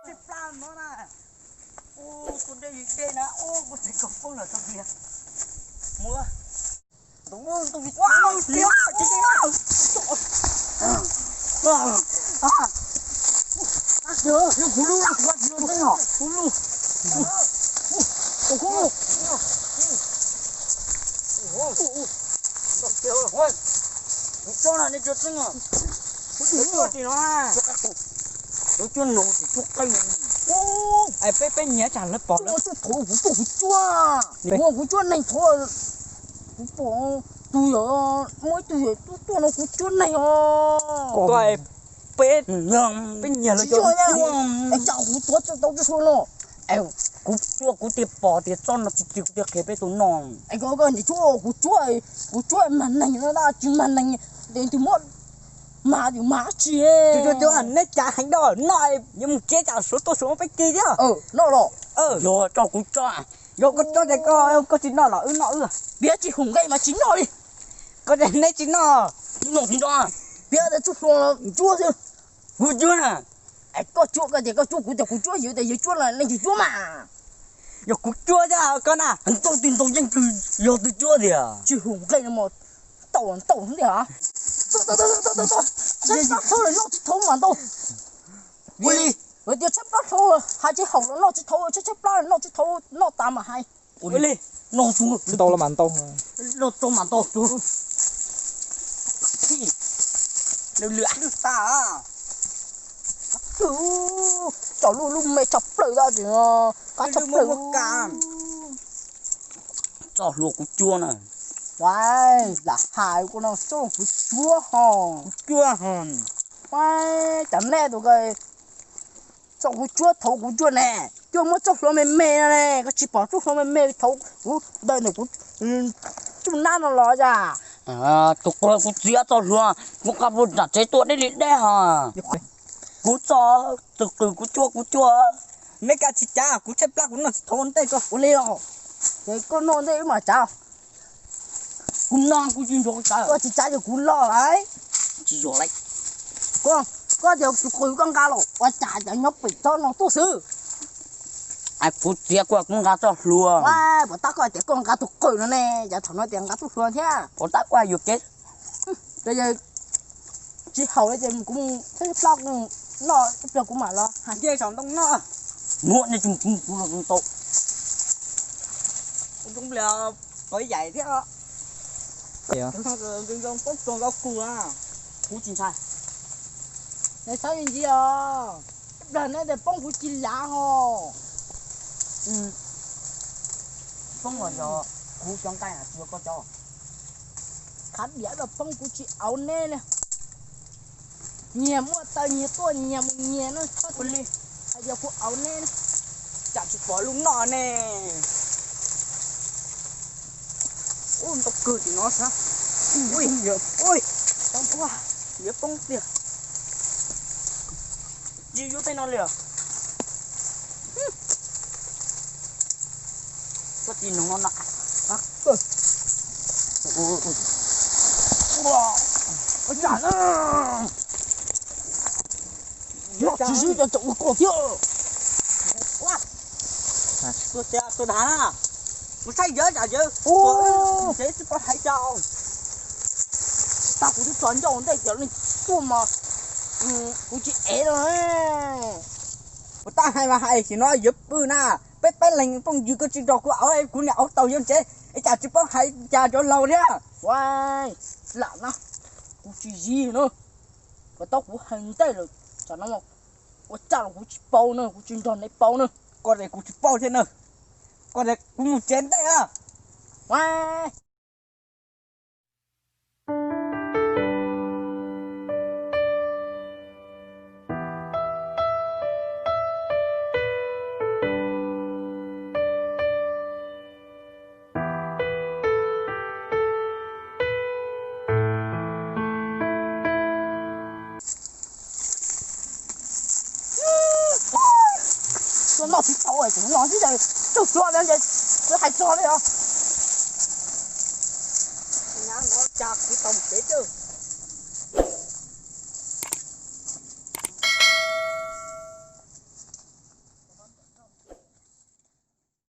cái plan nó nè ô con đây nè ô con thấy cọc con là tao kìa mua đúng không tôi bị wow liếc cái chưa nó cú lu chưa thấy hả cú lu cú lu ôi cho là nên cho sinh à cho thì nó à cho nó thì cho cây ô ai bé nhớ chẳng lớp bỏ lớp thổ cú chua này thổ cú bỏ tôi ở mỗi tôi nó cú chua này tôi bé nhớ là cho anh cháu cú chua cho tao cho nó em cú tiệp bỏ tiệp cho nó tiệp cái bé tụi non anh có cái gì cú chua mà này nó đã chứ mà này đến từ một mà thì má chị tôi ăn nét chả hành đó nói nhưng mà chế chả số tôi số phải kia chứ nó rồi cho cú cho con cho này có chính nó là biết chị hùng gây mà chính nó đi có đây nét chính nó chính nó biết là chút chua chứ cú chua nè ai có chua cái gì có chua cú chua gì thì chua là nên chua mà giờ cú chua ra con à tôi tin tôi nhanh từ giờ tôi chua thì à chị hùng gây là một tàu không thể hả chết bác thôi nó chết thấu mà đâu đi rồi dia chết bác thôi hai chiếc hậu nó chết thấu chết bác nó chết thấu nó tạm mà hai đi nó xuống to là màn to nó to mà to xuống lừa ta à cho luôn mày chọc lời ra thì cá chọc lời cho luộc củ chua này Wow, là hai con nó cho củ chua hòn. Wow, chẳng lẽ tụi cái cho củ chua thấu củ chua nè, cho mất cho nó mềm này, cái chỉ bỏ cho nó mềm thấu củ đây này củ chúng nó lo ra. Tụi con củ dĩa cho luôn, củ cà rốt đặt chế tuột đấy đấy hả? Củ cho từ củ chua, mấy cái chỉ chả củ chép lá củ nó thốn tay cơ, củ liều, cái con non đấy mà chào. Cú non cú chín rồi trái có chỉ trái được cú lo đấy chỉ rồi đấy có điều cú con cá rồi có trái cho nhóc bị cho nó tốt sư ai cú tiếc qua con cá cho luôn wow bọn ta coi tiếc con cá thuộc cùi nó nè giờ thằng nó tiếng cá thuộc luôn thế bọn ta qua được chết bây giờ chỉ hậu đấy thì cũng thấy vlog nó được cũng mà lo hàng kia sống đông nó muộn thì chúng cũng là con tội cũng là bởi vậy thế đó dạ. Con tốt con góc cù à, cú chín sai. Này sao như gì à? Lần này để bông cú chín lá hồ. Bông vào cho cú trong tay là chưa có cho. Khác biệt là bông cú chín áo nè nè. Nhẹ mua tao nhẹ tôi nhẹ nó thoát đi. Bây giờ cú áo nè. Chả chụp bỏ lúng nọ nè. Ôi tao cười thì nó sao? Ui, ui, tao quá, nhớ bông tiệt, gì vô tay nó liền, có gì nó ngon nặng, wow, ôi chả nữa, nó chỉ cho tụi cổ thiêu, quá, tôi thả à, một say dớ chả dớ, ô, thế có thấy đâu. tao cũng chọn cho đây kiểu này chua mà cũng chỉ é rồi ta hay mà hay thì nó giúp bự na bé bé lành phong dư cái chuyện trò của áo em của nhà áo tàu dân chế ấy chả chỉ có hay chả cho lâu đấy à wow lạ nó cũng chỉ gì nữa và tao cũng hành tay rồi chả nó một我炸了我去包呢，我军装来包呢， con này cũng chỉ bao thế nữa con này cũng một chén đấy à wow nó thì tao ấy cũng nó chứ đây chụp cho nên chứ hay cho đấy không nó chặt cái tông chết chứ